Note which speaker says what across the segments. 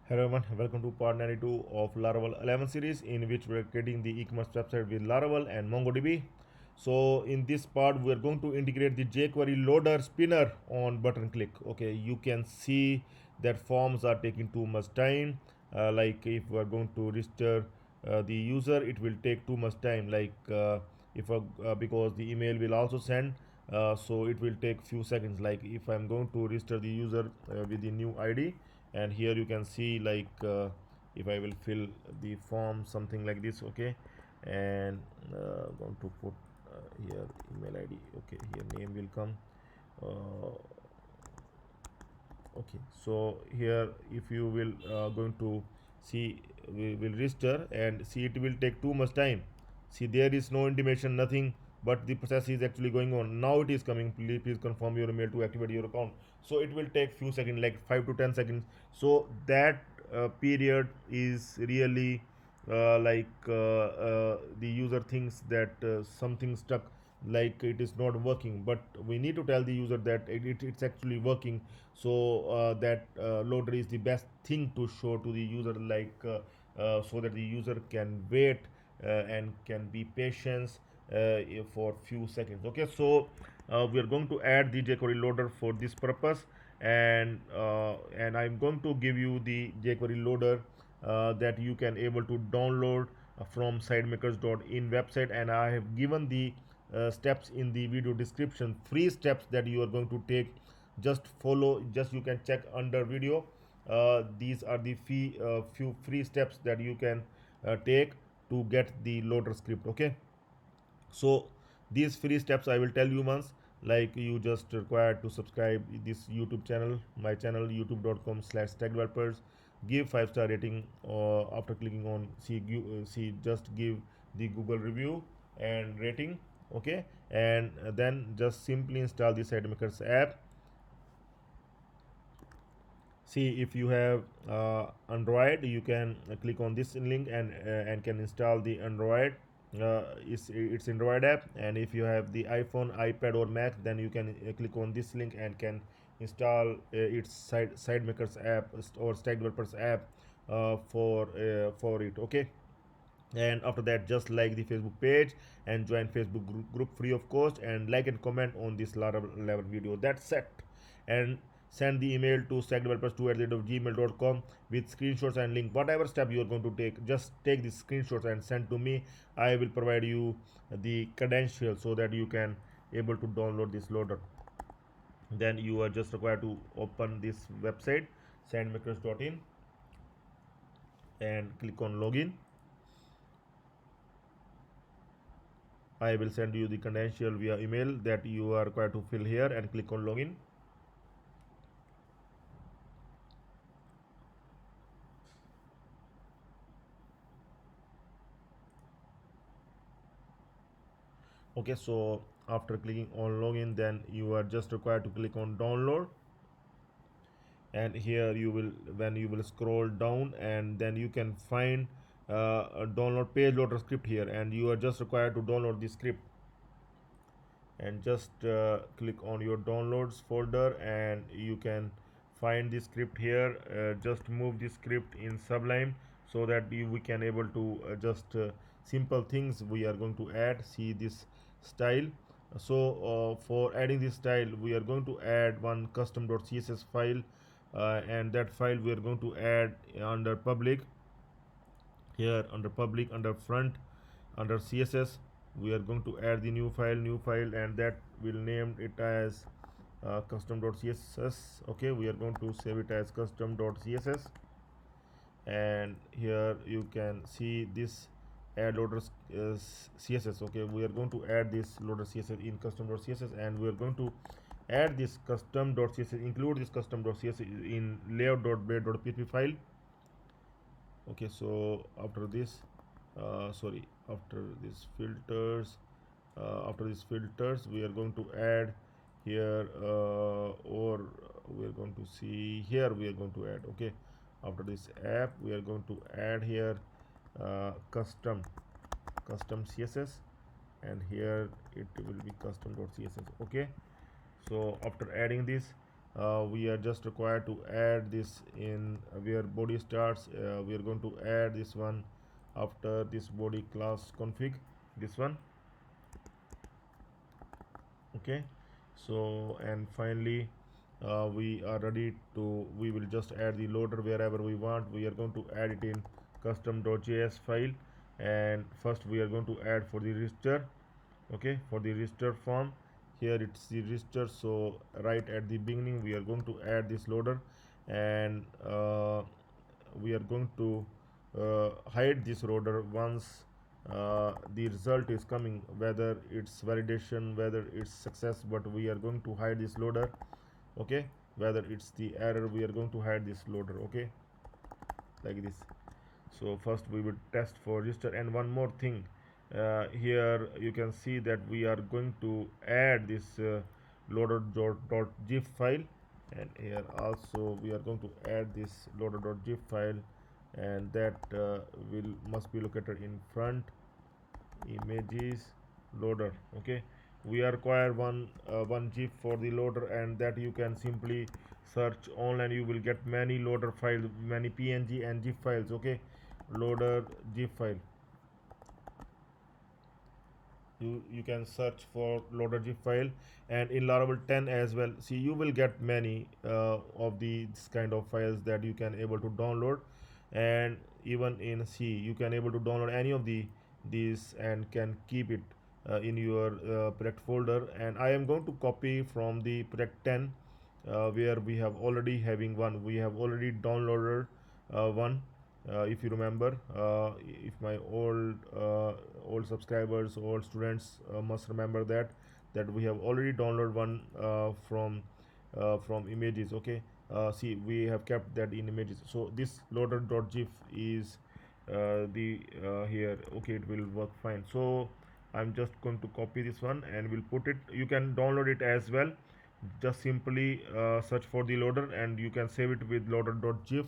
Speaker 1: Hello everyone, welcome to part 92 of Laravel 11 series, in which we are creating the e-commerce website with Laravel and MongoDB. So in this part we are going to integrate the jQuery loader spinner on button click. Okay, you can see that forms are taking too much time. Like if we are going to register the user, it will take too much time. Like if because the email will also send, so it will take few seconds. Like if I'm going to register the user with the new ID, and here you can see like if I will fill the form something like this. Okay, and going to put here email ID. Okay, here name will come. uh, okay, so here if you will going to see, we will register and see it will take too much time. See, there is no intimation, nothing, but the process is actually going on. Now it is coming, please confirm your email to activate your account. So it will take few seconds, like 5 to 10 seconds. So that period is really the user thinks that something stuck, like it is not working, but we need to tell the user that it's actually working. So that loader is the best thing to show to the user, like so that the user can wait and can be patient for few seconds. Okay, so we are going to add the jQuery loader for this purpose, and I'm going to give you the jQuery loader that you can able to download from SiteMakers.in website, and I have given the steps in the video description, free steps that you are going to take. Just follow, just you can check under video. These are the few free steps that you can take to get the loader script. Okay, so these free steps I will tell you once. Like you just required to subscribe this YouTube channel, my channel, youtube.com/tech developers. Give 5-star rating after clicking on see, just give the Google review and rating. Okay, and then just simply install the SiteMakers app. See, if you have Android, you can click on this link and can install the Android. It's Android app. And if you have the iPhone, iPad or Mac, then you can click on this link and can install its SiteMakers app or Stack Developers app for it. Okay, and after that just like the Facebook page and join Facebook group free of cost, and like and comment on this Laravel 11 video. That's set. And send the email to stackdevelopers2@gmail.com with screenshots and link. Whatever step you are going to take, just take the screenshots and send to me. I will provide you the credentials so that you can able to download this loader. Then you are just required to open this website sandmakers.in and click on login. I will send you the credential via email that you are required to fill here, and click on login. Okay, so after clicking on login, then you are just required to click on download. And here you will, when you will scroll down, and then you can find a download page loader script here, and you are just required to download the script. And just click on your downloads folder, and you can find the script here. Just move the script in Sublime so that we can able to just simple things we are going to add. See this style. So for adding this style, we are going to add one custom.css file, and that file we are going to add under public. Here under public, under front, under CSS, we are going to add the new file, and that will name it as custom.css. Okay, we are going to save it as custom.css. And here you can see this add loader css. Okay, we are going to add this loader css in custom.css, and we are going to add this custom.css, include this custom.css in layout.blade.php file. Okay, so after this sorry, after these filters, we are going to add here, or we are going to see here, we are going to add. Okay, after this app, we are going to add here custom css, and here it will be custom.css. Okay, so after adding this, we are just required to add this in where body starts. We are going to add this one after this body class config, this one. Okay, so and finally we are ready to, we will just add the loader wherever we want. We are going to add it in custom.js file, and first we are going to add for the register. Okay, for the register form, here it's the register, so right at the beginning we are going to add this loader, and we are going to hide this loader once the result is coming, whether it's validation, whether it's success, but we are going to hide this loader. Okay, whether it's the error, we are going to hide this loader. Okay, like this. So first we will test for register. And one more thing, here you can see that we are going to add this loader.gif file, and here also we are going to add this loader.gif file, and that will must be located in front images loader. Okay, we require one gif for the loader, and that you can simply search online. You will get many loader files, many png and gif files. Okay, loader gif file, you can search for loader gif file, and in Laravel 10 as well. See, you will get many of these kind of files that you can able to download, and even in C you can able to download any of these and can keep it in your project folder. And I am going to copy from the project 10 where we have already having one, we have already downloaded one. If you remember, if my old subscribers, old students must remember that we have already downloaded one from images. Okay, see, we have kept that in images. So this loader.gif is the here. Okay, it will work fine. So I'm just going to copy this one and we'll put it. You can download it as well. Just simply search for the loader and you can save it with loader.gif.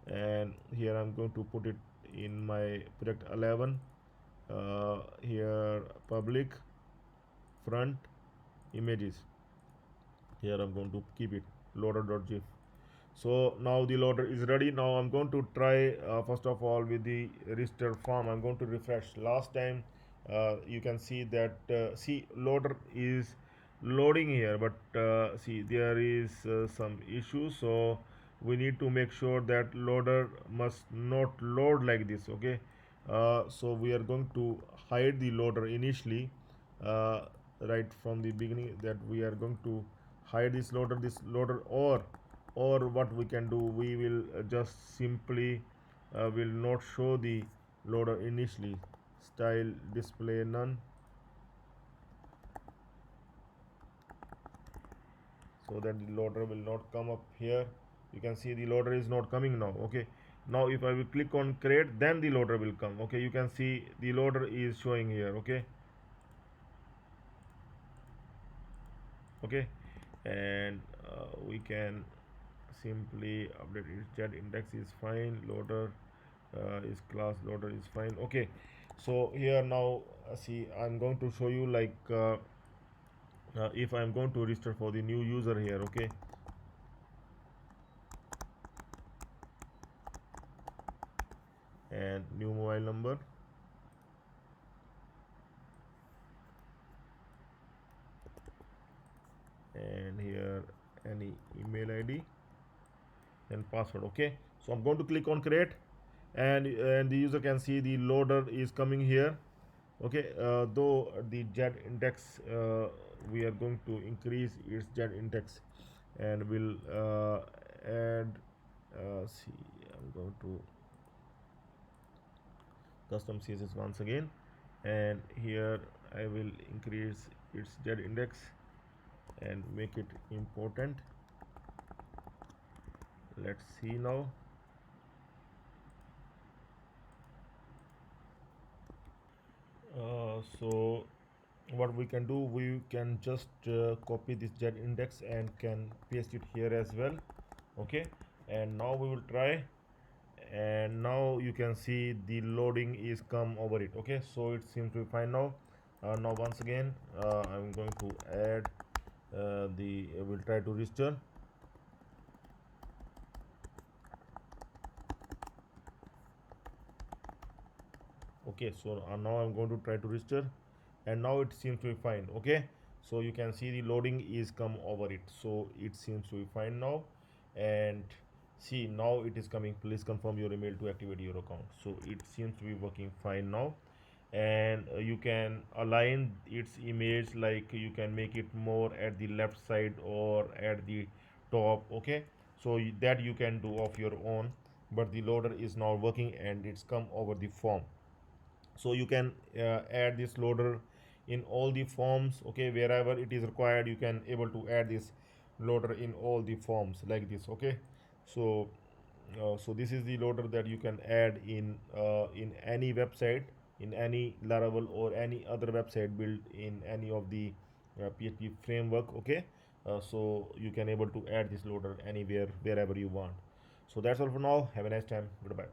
Speaker 1: And here I'm going to put it in my project 11. Here public front images, here I'm going to keep it loader.gif. So now the loader is ready. Now I'm going to try first of all with the register form. I'm going to refresh. Last time you can see that see, loader is loading here, but see, there is some issue. So we need to make sure that loader must not load like this. Okay, so we are going to hide the loader initially, uh, right from the beginning, that we are going to hide this loader, or what we can do, we will just simply will not show the loader initially. Style display none, so that the loader will not come up here. You can see the loader is not coming now. Okay, now if I will click on create, then the loader will come. Okay, you can see the loader is showing here. Okay, okay, and we can simply update its jet index is fine, loader is class loader is fine. Okay, so here now see, I'm going to show you like if I'm going to register for the new user here. Okay, and new mobile number, and here any email id and password. Okay, so I'm going to click on create, and the user can see the loader is coming here. Okay, though the jet index we are going to increase its jet index, and we'll add see, I'm going to custom css once again, and here I will increase its jet index and make it important. Let's see now. So what we can do, we can just copy this jet index and can paste it here as well. Okay, and now we will try, and now you can see the loading is come over it. Okay, so it seems to be fine now. Now once again I'm going to add we'll try to register. Okay, so now I'm going to try to register, and now it seems to be fine. Okay, so you can see the loading is come over it, so it seems to be fine now. And see, now it is coming, please confirm your email to activate your account. So it seems to be working fine now. And you can align its image, like you can make it more at the left side or at the top. Okay, so that you can do of your own, but the loader is now working and it's come over the form. So you can add this loader in all the forms. Okay, wherever it is required, you can able to add this loader in all the forms like this. Okay, so so this is the loader that you can add in any website, in any Laravel or any other website built in any of the PHP framework. Okay, so you can able to add this loader anywhere, wherever you want. So that's all for now. Have a nice time. Goodbye.